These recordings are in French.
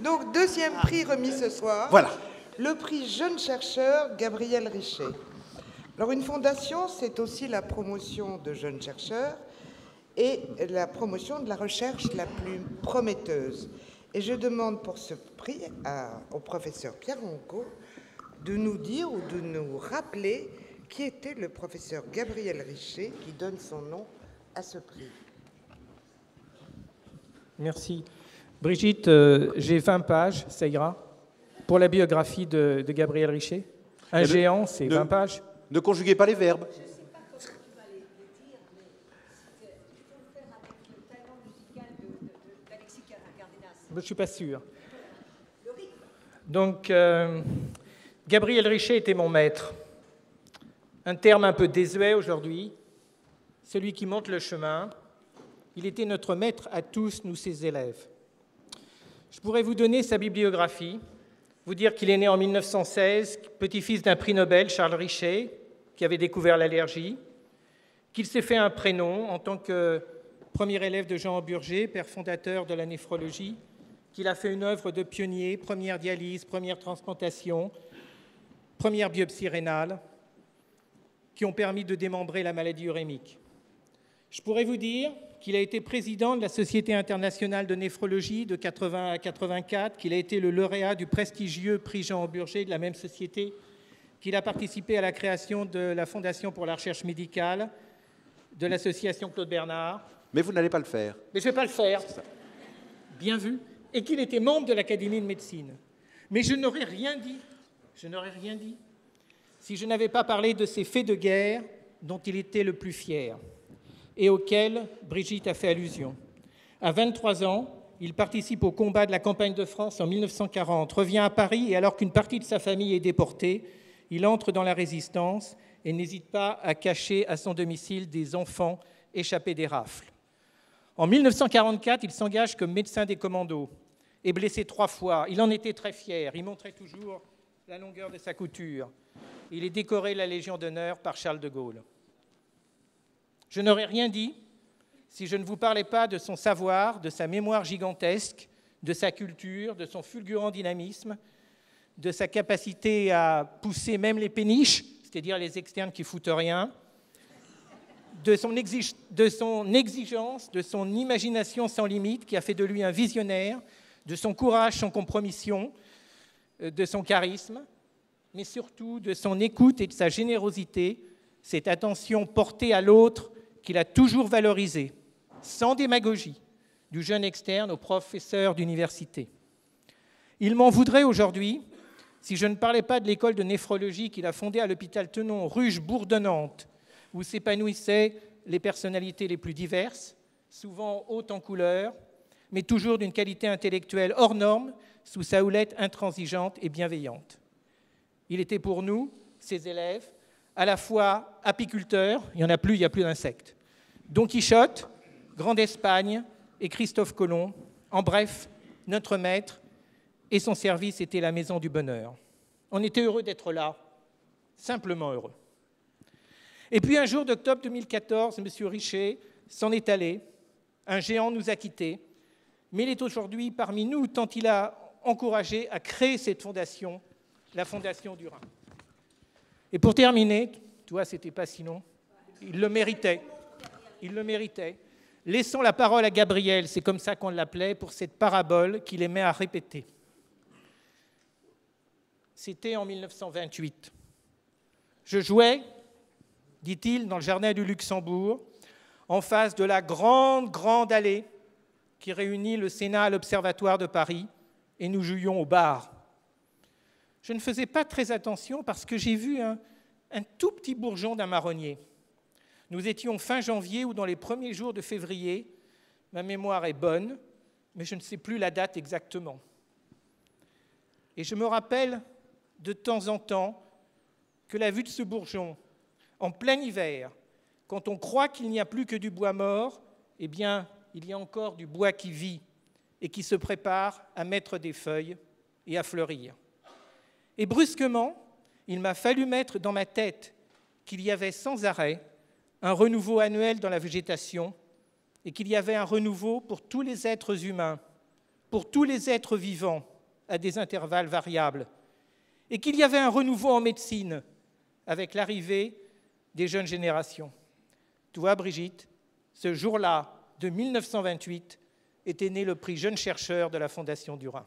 Donc, deuxième prix remis ce soir. Voilà. Le prix Jeune chercheur Gabriel Richet. Alors, une fondation, c'est aussi la promotion de jeunes chercheurs et la promotion de la recherche la plus prometteuse. Et je demande pour ce prix au professeur Pierre Ronco de nous dire ou de nous rappeler qui était le professeur Gabriel Richet qui donne son nom à ce prix. Merci. Brigitte, j'ai 20 pages, ça ira, pour la biographie de Gabriel Richet. Un géant, c'est 20 pages. Ne conjuguez pas les verbes. Je ne sais pas comment tu vas les dire, mais il faut le faire avec le talent musical d'Alexis Cardenas. Je ne suis pas sûr. Donc, Gabriel Richet était mon maître. Un terme un peu désuet aujourd'hui, celui qui montre le chemin. Il était notre maître à tous, nous, ses élèves. Je pourrais vous donner sa bibliographie, vous dire qu'il est né en 1916, petit-fils d'un prix Nobel, Charles Richet, qui avait découvert l'allergie, qu'il s'est fait un prénom en tant que premier élève de Jean Burger, père fondateur de la néphrologie, qu'il a fait une œuvre de pionnier, première dialyse, première transplantation, première biopsie rénale, qui ont permis de démembrer la maladie urémique. Je pourrais vous dire qu'il a été président de la Société internationale de néphrologie de 80 à 84, qu'il a été le lauréat du prestigieux prix Jean Burger de la même société, qu'il a participé à la création de la Fondation pour la recherche médicale, de l'association Claude Bernard. Mais vous n'allez pas le faire. Mais je ne vais pas le faire. Bien vu. Et qu'il était membre de l'Académie de médecine. Mais je n'aurais rien dit. Je n'aurais rien dit si je n'avais pas parlé de ces faits de guerre dont il était le plus fier et auxquels Brigitte a fait allusion. À 23 ans, il participe au combat de la campagne de France en 1940, revient à Paris et alors qu'une partie de sa famille est déportée, il entre dans la résistance et n'hésite pas à cacher à son domicile des enfants échappés des rafles. En 1944, il s'engage comme médecin des commandos, est blessé 3 fois. Il en était très fier, il montrait toujours la longueur de sa couture. Il est décoré de la Légion d'honneur par Charles de Gaulle. Je n'aurais rien dit si je ne vous parlais pas de son savoir, de sa mémoire gigantesque, de sa culture, de son fulgurant dynamisme, de sa capacité à pousser même les péniches, c'est-à-dire les externes qui foutent rien, de son exigence, de son imagination sans limite qui a fait de lui un visionnaire, de son courage sans compromission, de son charisme, mais surtout de son écoute et de sa générosité, cette attention portée à l'autre qu'il a toujours valorisée, sans démagogie, du jeune externe au professeur d'université. Il m'en voudrait aujourd'hui si je ne parlais pas de l'école de néphrologie qu'il a fondée à l'hôpital Tenon, ruche bourdonnante, où s'épanouissaient les personnalités les plus diverses, souvent hautes en couleur, mais toujours d'une qualité intellectuelle hors norme, sous sa houlette intransigeante et bienveillante. Il était pour nous, ses élèves, à la fois apiculteur, il n'y a plus d'insectes, Don Quichotte, Grand d'Espagne et Christophe Colomb, en bref, notre maître, et son service était la maison du bonheur. On était heureux d'être là, simplement heureux. Et puis un jour d'octobre 2014, M. Richet s'en est allé, un géant nous a quittés, mais il est aujourd'hui parmi nous tant il a encouragé à créer cette fondation, la Fondation du Rhin. Et pour terminer, toi, c'était pas si long, il le méritait. Il le méritait. Laissons la parole à Gabriel, c'est comme ça qu'on l'appelait, pour cette parabole qu'il aimait à répéter. C'était en 1928. Je jouais, dit-il, dans le jardin du Luxembourg, en face de la grande allée qui réunit le Sénat à l'Observatoire de Paris, et nous jouions au bar. Je ne faisais pas très attention parce que j'ai vu un tout petit bourgeon d'un marronnier. Nous étions fin janvier ou dans les premiers jours de février. Ma mémoire est bonne, mais je ne sais plus la date exactement. Et je me rappelle de temps en temps que la vue de ce bourgeon, en plein hiver, quand on croit qu'il n'y a plus que du bois mort, eh bien, il y a encore du bois qui vit et qui se prépare à mettre des feuilles et à fleurir. Et brusquement, il m'a fallu mettre dans ma tête qu'il y avait sans arrêt un renouveau annuel dans la végétation et qu'il y avait un renouveau pour tous les êtres humains, pour tous les êtres vivants à des intervalles variables, et qu'il y avait un renouveau en médecine avec l'arrivée des jeunes générations. Tu vois, Brigitte, ce jour-là, de 1928, était né le prix Jeune chercheur de la Fondation du Rhin.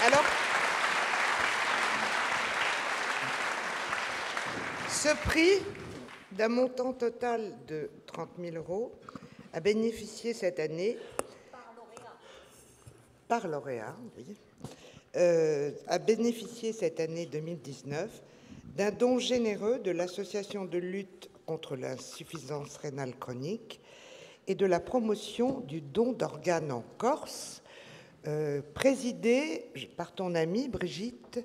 Alors, ce prix, d'un montant total de 30 000 € a bénéficié cette année, par lauréat, oui, a bénéficié cette année 2019 d'un don généreux de l'Association de lutte contre l'insuffisance rénale chronique et de la promotion du don d'organes en Corse, présidé par ton ami Brigitte,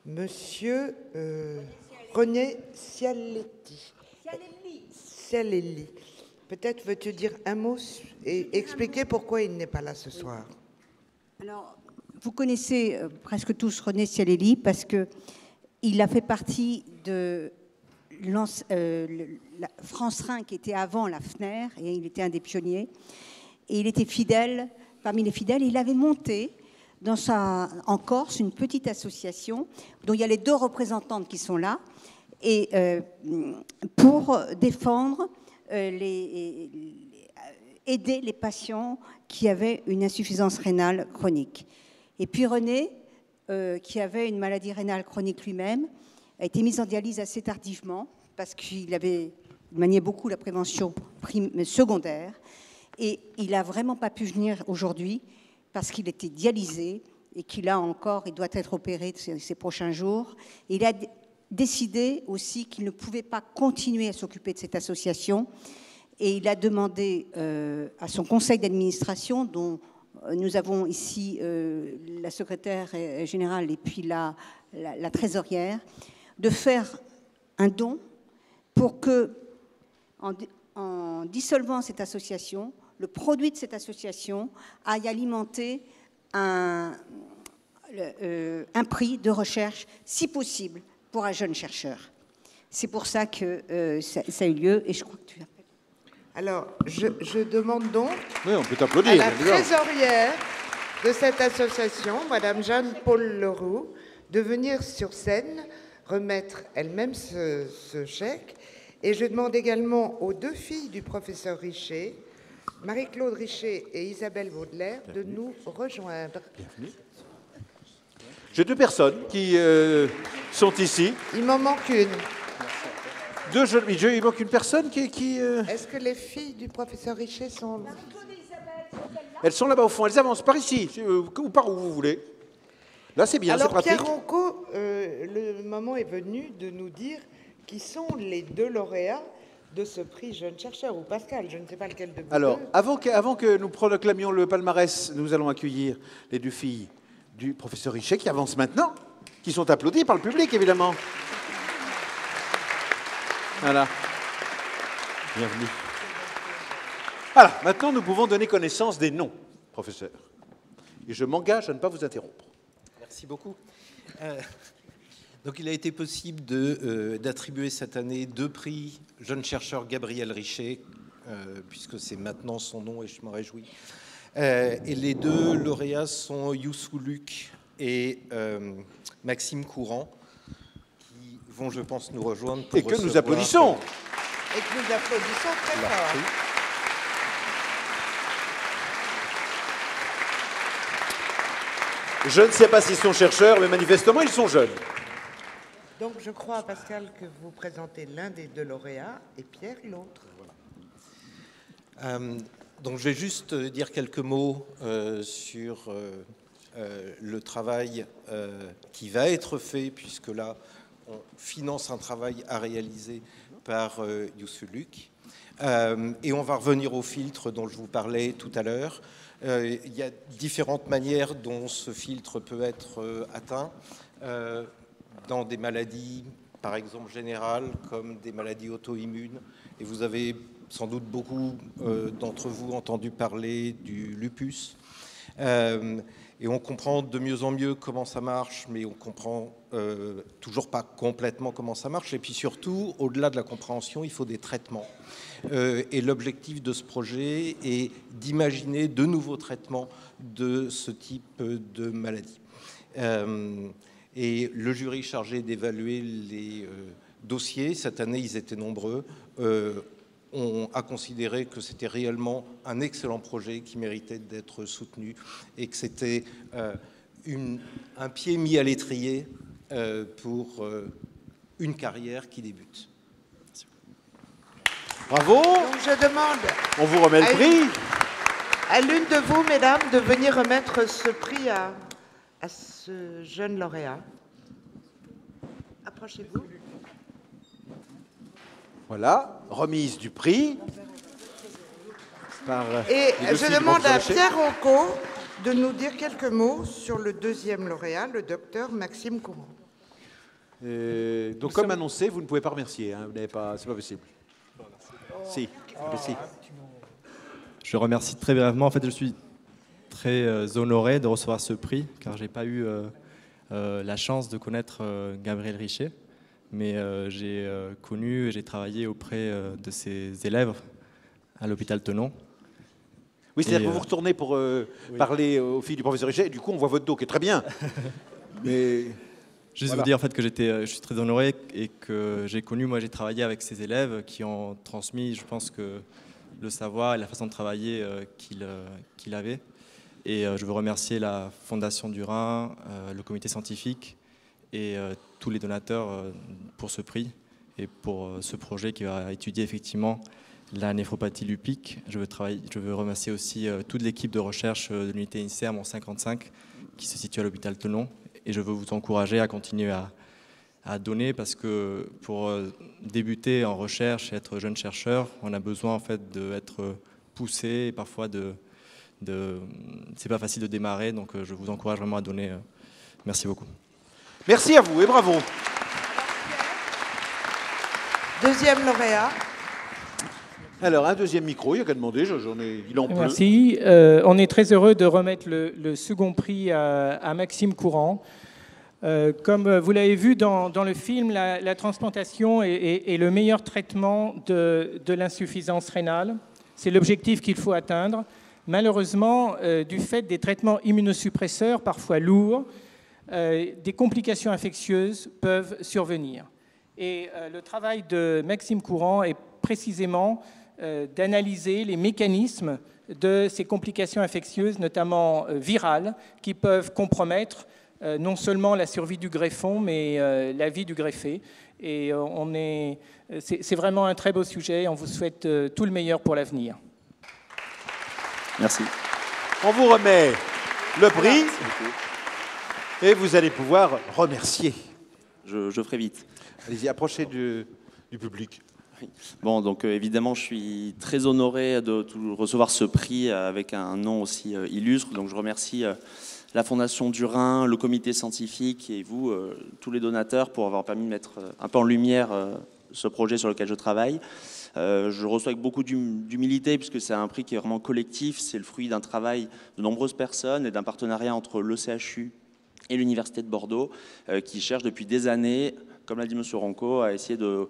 monsieur René Cialletti. Cialelli. Peut-être veux-tu dire un mot et expliquer pourquoi il n'est pas là ce soir. Alors, vous connaissez presque tous René Cialelli parce qu'il a fait partie de la France Rhin qui était avant la FNER, et il était un des pionniers. Et il était fidèle, parmi les fidèles, il avait monté en Corse une petite association dont il y a les 2 représentantes qui sont là, et pour défendre, aider les patients qui avaient une insuffisance rénale chronique. Et puis René, qui avait une maladie rénale chronique lui-même, a été mis en dialyse assez tardivement parce qu'il maniait beaucoup la prévention secondaire, et il n'a vraiment pas pu venir aujourd'hui parce qu'il était dialysé et il doit être opéré ces prochains jours. Et il a décidé aussi qu'il ne pouvait pas continuer à s'occuper de cette association, et il a demandé à son conseil d'administration, dont nous avons ici la secrétaire générale et puis la trésorière, de faire un don pour que, en dissolvant cette association, le produit de cette association aille alimenter un prix de recherche, si possible, pour un jeune chercheur. C'est pour ça que ça a eu lieu, et je crois que tu appelles. Alors, je demande donc Oui, on peut t'applaudir. à la trésorière de cette association, Madame Jeanne-Paul Leroux, de venir sur scène remettre elle-même ce chèque. Et je demande également aux 2 filles du professeur Richer, Marie-Claude Richer et Isabelle Baudelaire, de nous rejoindre. Bienvenue. J'ai 2 personnes qui sont ici. Il m'en manque une. 2 jeunes. Il manque une personne qui Est-ce que les filles du professeur Richer sont là? Elles sont là-bas au fond. Elles avancent par ici, ou par où vous voulez. Là, c'est bien, c'est Alors, pratique. Pierre Ronco, le moment est venu de nous dire qui sont les 2 lauréats de ce prix Jeune Chercheur, ou Pascal, je ne sais pas lequel de vous. Alors, deux. avant que nous proclamions le palmarès, nous allons accueillir les 2 filles du professeur Richer qui avancent maintenant, qui sont applaudies par le public, évidemment. Voilà. Bienvenue. Voilà, maintenant nous pouvons donner connaissance des noms, professeur. Et je m'engage à ne pas vous interrompre. Merci beaucoup. Donc il a été possible d'attribuer cette année 2 prix Jeune chercheur Gabriel Richer, puisque c'est maintenant son nom et je m'en réjouis. Et les 2 lauréats sont Youssou Luc et Maxime Courant, qui vont, je pense, nous rejoindre pour Et que nous recevoir... applaudissons. Et que nous applaudissons très fort. Je ne sais pas s'ils sont chercheurs, mais manifestement, ils sont jeunes. Donc, je crois, Pascal, que vous présentez l'un des 2 lauréats et Pierre l'autre. Donc, je vais juste dire quelques mots sur le travail qui va être fait, puisque là, on finance un travail à réaliser par Youssou Luc. Et on va revenir au filtre dont je vous parlais tout à l'heure. Il y a différentes manières dont ce filtre peut être atteint dans des maladies, par exemple générales, comme des maladies auto-immunes. Et vous avez sans doute beaucoup d'entre vous entendu parler du lupus. Et on comprend de mieux en mieux comment ça marche, mais on comprend toujours pas complètement comment ça marche. Et puis surtout, au-delà de la compréhension, il faut des traitements. Et l'objectif de ce projet est d'imaginer de nouveaux traitements de ce type de maladie. Et le jury chargé d'évaluer les dossiers, cette année ils étaient nombreux, a considéré que c'était réellement un excellent projet qui méritait d'être soutenu et que c'était un pied mis à l'étrier pour une carrière qui débute. Bravo. Donc je demande On vous remet le prix. à l'une de vous, mesdames, de venir remettre ce prix à ce jeune lauréat. Approchez-vous. Voilà, remise du prix. Et je demande à Pierre Ronco de nous dire quelques mots sur le deuxième lauréat, le docteur Maxime Courant. Donc, comme annoncé, vous ne pouvez pas remercier. Hein, c'est pas possible. Si, si. Je remercie très brièvement. En fait, je suis très honoré de recevoir ce prix, car je n'ai pas eu la chance de connaître Gabriel Richet. Mais j'ai connu et j'ai travaillé auprès de ses élèves à l'hôpital Tenon. Oui, c'est-à-dire que vous retournez pour parler aux filles du professeur Richet, et du coup, on voit votre dos, qui est très bien. Mais juste voilà. Vous dire en fait que je suis très honoré et que j'ai connu, moi j'ai travaillé avec ses élèves qui ont transmis, je pense, que le savoir et la façon de travailler qu'il avait. Et je veux remercier la Fondation du Rhin, le comité scientifique et tous les donateurs pour ce prix et pour ce projet qui va étudier effectivement la néphropathie lupique. Je veux remercier aussi toute l'équipe de recherche de l'unité INSERM en 55 qui se situe à l'hôpital Tenon. Et je veux vous encourager à continuer à donner parce que pour débuter en recherche et être jeune chercheur, on a besoin en fait d'être poussé et parfois c'est pas facile de démarrer. Donc je vous encourage vraiment à donner. Merci beaucoup. Merci à vous et bravo. Deuxième lauréat. Alors, un deuxième micro, il n'y a qu'à demander, il en pleut. Merci. On est très heureux de remettre le second prix à Maxime Courant. Comme vous l'avez vu dans le film, la transplantation est le meilleur traitement de l'insuffisance rénale. C'est l'objectif qu'il faut atteindre. Malheureusement, du fait des traitements immunosuppresseurs, parfois lourds, des complications infectieuses peuvent survenir. Et le travail de Maxime Courant est précisément d'analyser les mécanismes de ces complications infectieuses, notamment virales, qui peuvent compromettre non seulement la survie du greffon, mais la vie du greffé. Et c'est vraiment un très beau sujet. On vous souhaite tout le meilleur pour l'avenir. Merci. On vous remet le prix et vous allez pouvoir remercier. Je ferai vite. Allez-y, approchez du public. Bon, donc évidemment, je suis très honoré de recevoir ce prix avec un nom aussi illustre. Donc je remercie la Fondation du Rhin, le comité scientifique et vous, tous les donateurs, pour avoir permis de mettre un peu en lumière ce projet sur lequel je travaille. Je reçois avec beaucoup d'humilité puisque c'est un prix qui est vraiment collectif. C'est le fruit d'un travail de nombreuses personnes et d'un partenariat entre le CHU et l'Université de Bordeaux qui cherchent depuis des années, comme l'a dit M. Ronco, à essayer de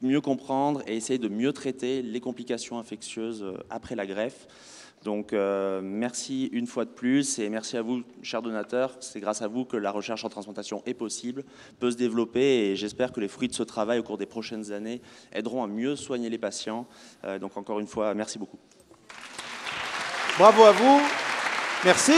mieux comprendre et essayer de mieux traiter les complications infectieuses après la greffe. Donc merci une fois de plus et merci à vous, chers donateurs. C'est grâce à vous que la recherche en transplantation est possible, peut se développer et j'espère que les fruits de ce travail au cours des prochaines années aideront à mieux soigner les patients. Donc encore une fois, merci beaucoup. Bravo à vous. Merci.